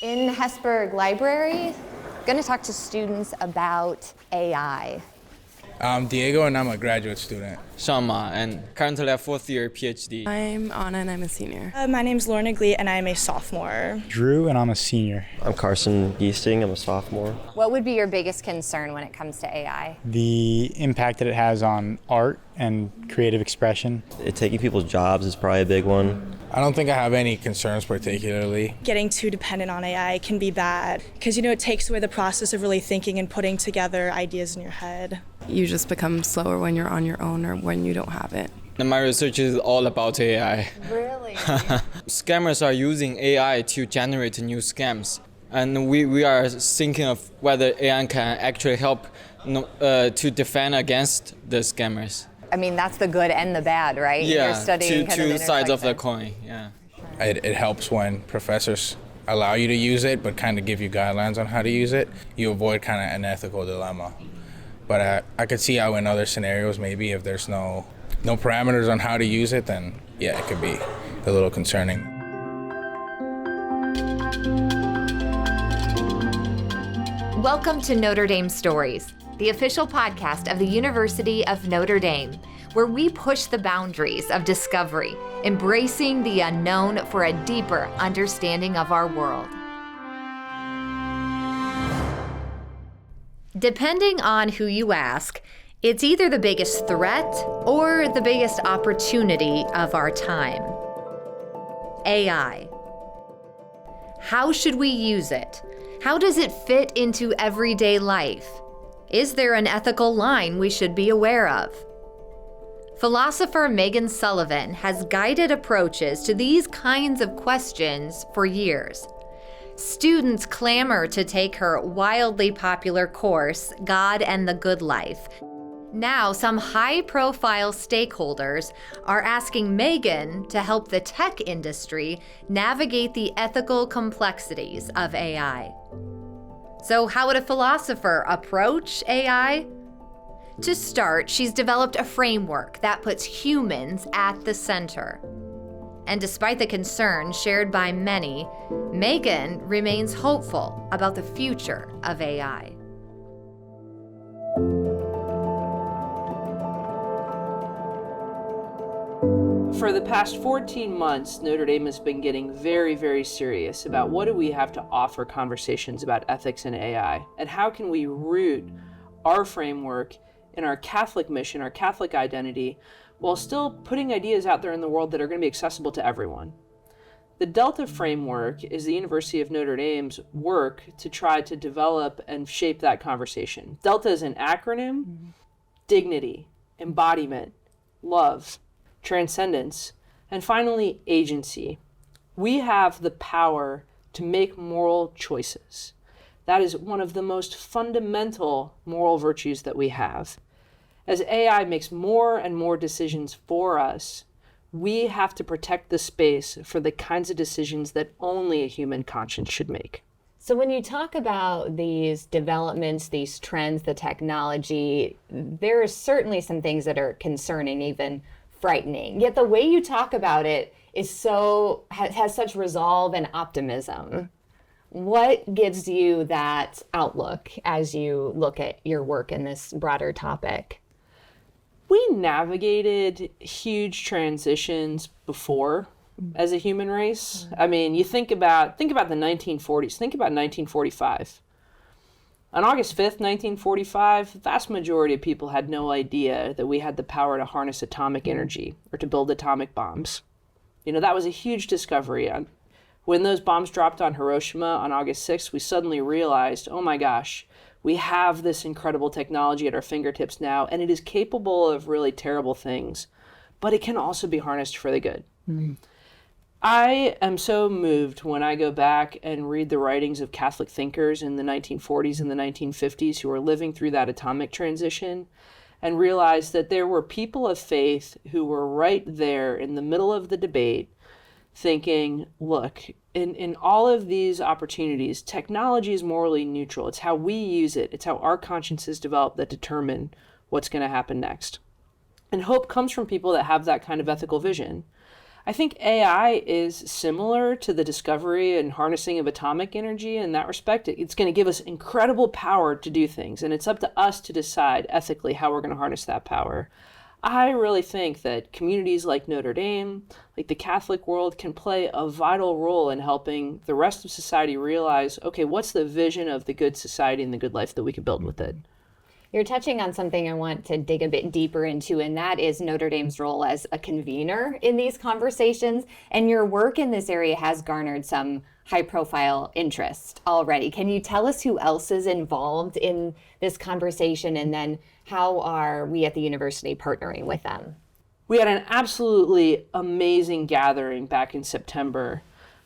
In Hesburgh Library, I'm going to talk to students about AI. I'm Diego, and I'm a graduate student. Shama, and currently a fourth year PhD. I'm Anna, and I'm a senior. My name's Lorna Glee, and I'm a sophomore. Drew, and I'm a senior. I'm Carson Geesting, I'm a sophomore. What would be your biggest concern when it comes to AI? The impact that it has on art and creative expression. Taking people's jobs is probably a big one. I don't think I have any concerns particularly. Getting too dependent on AI can be bad because, it takes away the process of really thinking and putting together ideas in your head. You just become slower when you're on your own or when you don't have it. And my research is all about AI. Really? Scammers are using AI to generate new scams. And we are thinking of whether AI can actually help to defend against the scammers. I mean, that's the good and the bad, right? Yeah, You're studying two sides of the coin, yeah. It helps when professors allow you to use it, but kind of give you guidelines on how to use it. You avoid kind of an ethical dilemma. But I could see how in other scenarios, maybe if there's no parameters on how to use it, then yeah, it could be a little concerning. Welcome to Notre Dame Stories, the official podcast of the University of Notre Dame, where we push the boundaries of discovery, embracing the unknown for a deeper understanding of our world. Depending on who you ask, it's either the biggest threat or the biggest opportunity of our time. AI. How should we use it? How does it fit into everyday life? Is there an ethical line we should be aware of? Philosopher Meghan Sullivan has guided approaches to these kinds of questions for years. Students clamor to take her wildly popular course, God and the Good Life. Now, some high-profile stakeholders are asking Meghan to help the tech industry navigate the ethical complexities of AI. So how would a philosopher approach AI? To start, she's developed a framework that puts humans at the center. And despite the concerns shared by many, Meghan remains hopeful about the future of AI. For the past 14 months, Notre Dame has been getting very, very serious about what do we have to offer conversations about ethics and AI, and how can we root our framework in our Catholic mission, our Catholic identity, while still putting ideas out there in the world that are going to be accessible to everyone. The Delta framework is the University of Notre Dame's work to try to develop and shape that conversation. Delta is an acronym: dignity, embodiment, love, transcendence, and finally, agency. We have the power to make moral choices. That is one of the most fundamental moral virtues that we have. As AI makes more and more decisions for us, we have to protect the space for the kinds of decisions that only a human conscience should make. So when you talk about these developments, these trends, the technology, there are certainly some things that are concerning, even frightening. Yet the way you talk about it is has such resolve and optimism. What gives you that outlook as you look at your work in this broader topic? We navigated huge transitions before as a human race. I mean, you think about the 1940s, think about 1945. On August 5th, 1945, the vast majority of people had no idea that we had the power to harness atomic energy or to build atomic bombs. That was a huge discovery. When those bombs dropped on Hiroshima on August 6th, we suddenly realized, oh my gosh, we have this incredible technology at our fingertips now, and it is capable of really terrible things, but it can also be harnessed for the good. Mm-hmm. I am so moved when I go back and read the writings of Catholic thinkers in the 1940s and the 1950s who were living through that atomic transition, and realize that there were people of faith who were right there in the middle of the debate thinking, look, in all of these opportunities, technology is morally neutral. It's how we use it. It's how our consciences develop that determine what's going to happen next. And hope comes from people that have that kind of ethical vision. I think AI is similar to the discovery and harnessing of atomic energy in that respect. It's going to give us incredible power to do things, and it's up to us to decide ethically how we're going to harness that power. I really think that communities like Notre Dame, like the Catholic world, can play a vital role in helping the rest of society realize, okay, what's the vision of the good society and the good life that we could build with it? You're touching on something I want to dig a bit deeper into, and that is Notre Dame's role as a convener in these conversations. And your work in this area has garnered some high-profile interest already. Can you tell us who else is involved in this conversation, and then how are we at the university partnering with them? We had an absolutely amazing gathering back in September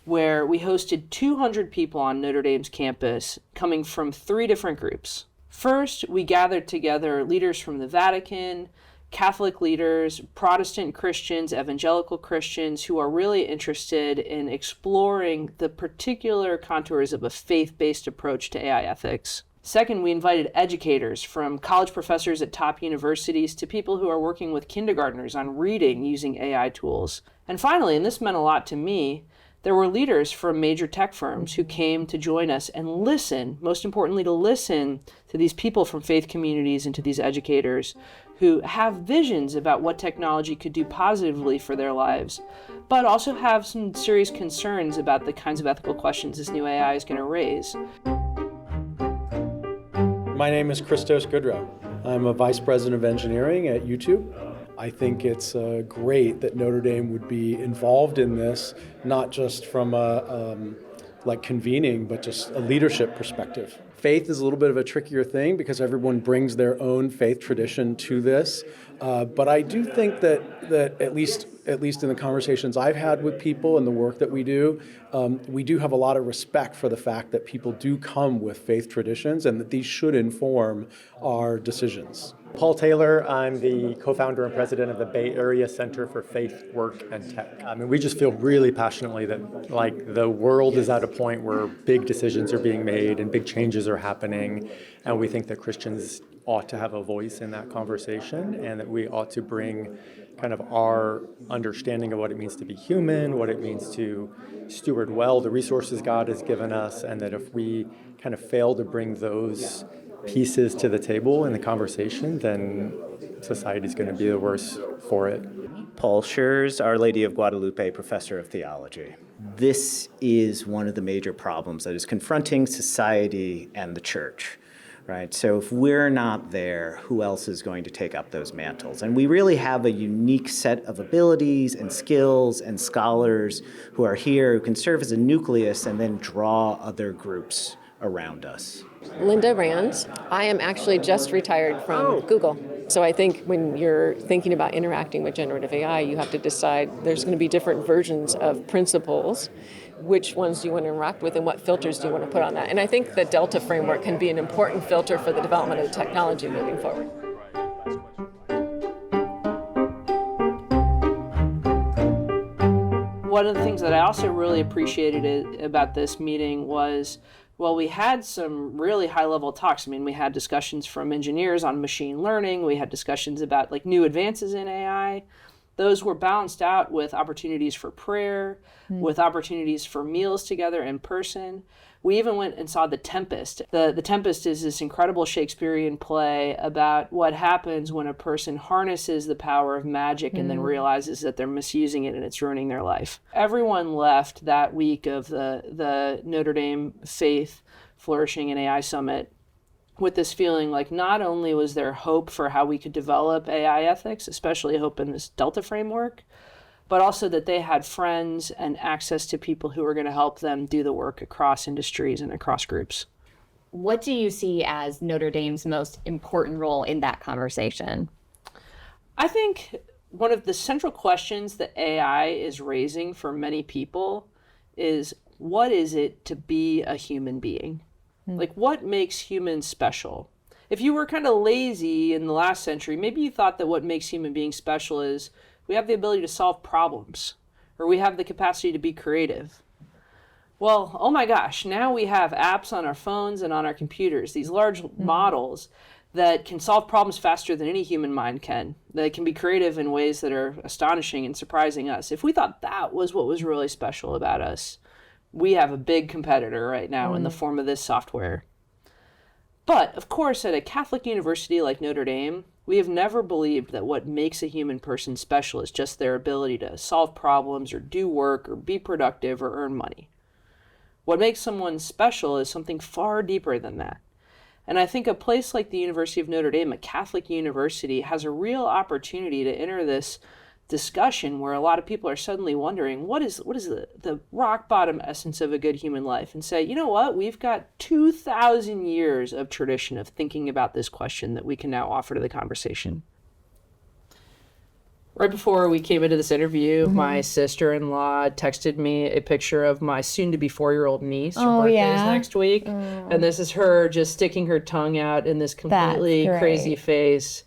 where we hosted 200 people on Notre Dame's campus coming from 3 different groups. First, we gathered together leaders from the Vatican, Catholic leaders, Protestant Christians, evangelical Christians who are really interested in exploring the particular contours of a faith-based approach to AI ethics. Second, we invited educators, from college professors at top universities to people who are working with kindergartners on reading using AI tools. And finally, and this meant a lot to me, there were leaders from major tech firms who came to join us and listen, most importantly, to listen to these people from faith communities and to these educators who have visions about what technology could do positively for their lives, but also have some serious concerns about the kinds of ethical questions this new AI is going to raise. My name is Christos Goodrow. I'm a vice president of engineering at YouTube. I think it's great that Notre Dame would be involved in this, not just from a convening, but just a leadership perspective. Faith is a little bit of a trickier thing because everyone brings their own faith tradition to this. But I do think that at least in the conversations I've had with people and the work that we do have a lot of respect for the fact that people do come with faith traditions and that these should inform our decisions. Paul Taylor, I'm the co-founder and president of the Bay Area Center for Faith, Work, and Tech. I mean, we just feel really passionately that the world is at a point where big decisions are being made and big changes are happening, and we think that Christians ought to have a voice in that conversation, and that we ought to bring kind of our understanding of what it means to be human, what it means to steward well the resources God has given us, and that if we kind of fail to bring those pieces to the table in the conversation, then society's going to be the worse for it. Paul Schurz, Our Lady of Guadalupe Professor of Theology. This is one of the major problems that is confronting society and the church, right? So if we're not there, who else is going to take up those mantles? And we really have a unique set of abilities and skills and scholars who are here, who can serve as a nucleus and then draw other groups around us. Linda Rand. I am actually just retired from Google. So I think when you're thinking about interacting with generative AI, you have to decide there's going to be different versions of principles. Which ones do you want to interact with and what filters do you want to put on that? And I think the Delta framework can be an important filter for the development of the technology moving forward. One of the things that I also really appreciated about this meeting was, well, we had some really high-level talks. I mean, we had discussions from engineers on machine learning. We had discussions about new advances in AI. Those were balanced out with opportunities for prayer, with opportunities for meals together in person. We even went and saw The Tempest. The Tempest is this incredible Shakespearean play about what happens when a person harnesses the power of magic and then realizes that they're misusing it and it's ruining their life. Everyone left that week of the Notre Dame Faith Flourishing in AI Summit with this feeling like not only was there hope for how we could develop AI ethics, especially hope in this Delta framework, but also that they had friends and access to people who were going to help them do the work across industries and across groups. What do you see as Notre Dame's most important role in that conversation? I think one of the central questions that AI is raising for many people is, what is it to be a human being? What makes humans special? If you were kind of lazy in the last century, maybe you thought that what makes human beings special is we have the ability to solve problems, or we have the capacity to be creative. Well, oh my gosh, now we have apps on our phones and on our computers, these large models that can solve problems faster than any human mind can, that can be creative in ways that are astonishing and surprising us. If we thought that was what was really special about us, we have a big competitor right now in the form of this software. But, of course, at a Catholic university like Notre Dame, we have never believed that what makes a human person special is just their ability to solve problems or do work or be productive or earn money. What makes someone special is something far deeper than that. And I think a place like the University of Notre Dame, a Catholic university, has a real opportunity to enter this discussion where a lot of people are suddenly wondering, what is the rock bottom essence of a good human life? And say, you know what, we've got 2,000 years of tradition of thinking about this question that we can now offer to the conversation. Right before we came into this interview, my sister-in-law texted me a picture of my soon-to-be 4-year-old niece. Her birthday is next week. And this is her just sticking her tongue out in this completely crazy face.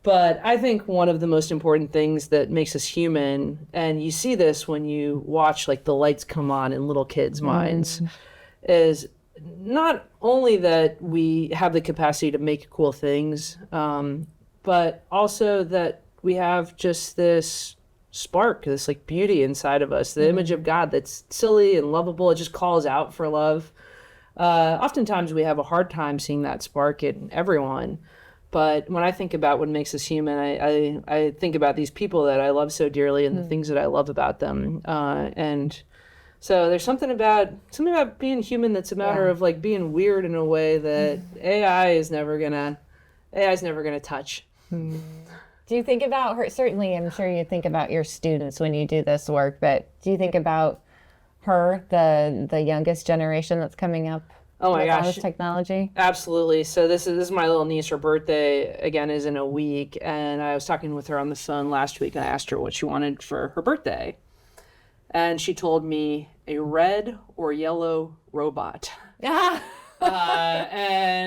But I think one of the most important things that makes us human, and you see this when you watch like the lights come on in little kids' minds, is not only that we have the capacity to make cool things, but also that we have just this spark, this like beauty inside of us, the image of God that's silly and lovable. It just calls out for love. Oftentimes we have a hard time seeing that spark in everyone. But when I think about what makes us human, I think about these people that I love so dearly and the things that I love about them. And so there's something about being human that's a matter of like being weird in a way that AI is never gonna touch. Do you think about her? Certainly, I'm sure you think about your students when you do this work, but do you think about her, the youngest generation that's coming up? Oh my gosh. All this technology? Absolutely. So this is my little niece. Her birthday, again, is in a week. And I was talking with her on the phone last week, and I asked her what she wanted for her birthday. And she told me a red or yellow robot. And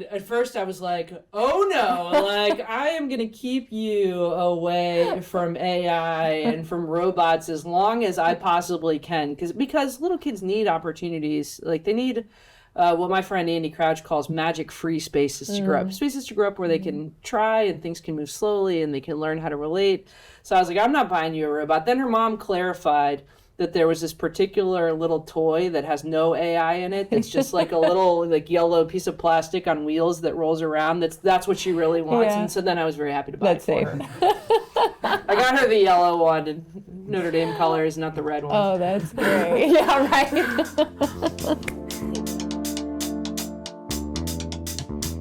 at first I was like, oh no, like I am going to keep you away from AI and from robots as long as I possibly can. Because little kids need opportunities. Like they need what my friend Andy Crouch calls magic-free spaces to grow up. Spaces to grow up where they can try and things can move slowly and they can learn how to relate. So I was like, I'm not buying you a robot. Then her mom clarified that there was this particular little toy that has no AI in it. That's just like a little like yellow piece of plastic on wheels that rolls around. That's what she really wants. Yeah. And so then I was very happy to buy it for her. I got her the yellow one in Notre Dame colors, not the red one. Oh, that's great. Yeah, right.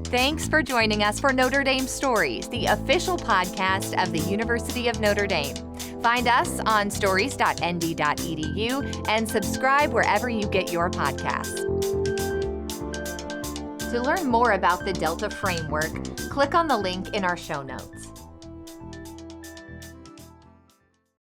Thanks for joining us for Notre Dame Stories, the official podcast of the University of Notre Dame. Find us on stories.nd.edu and subscribe wherever you get your podcasts. To learn more about the Delta Framework, click on the link in our show notes.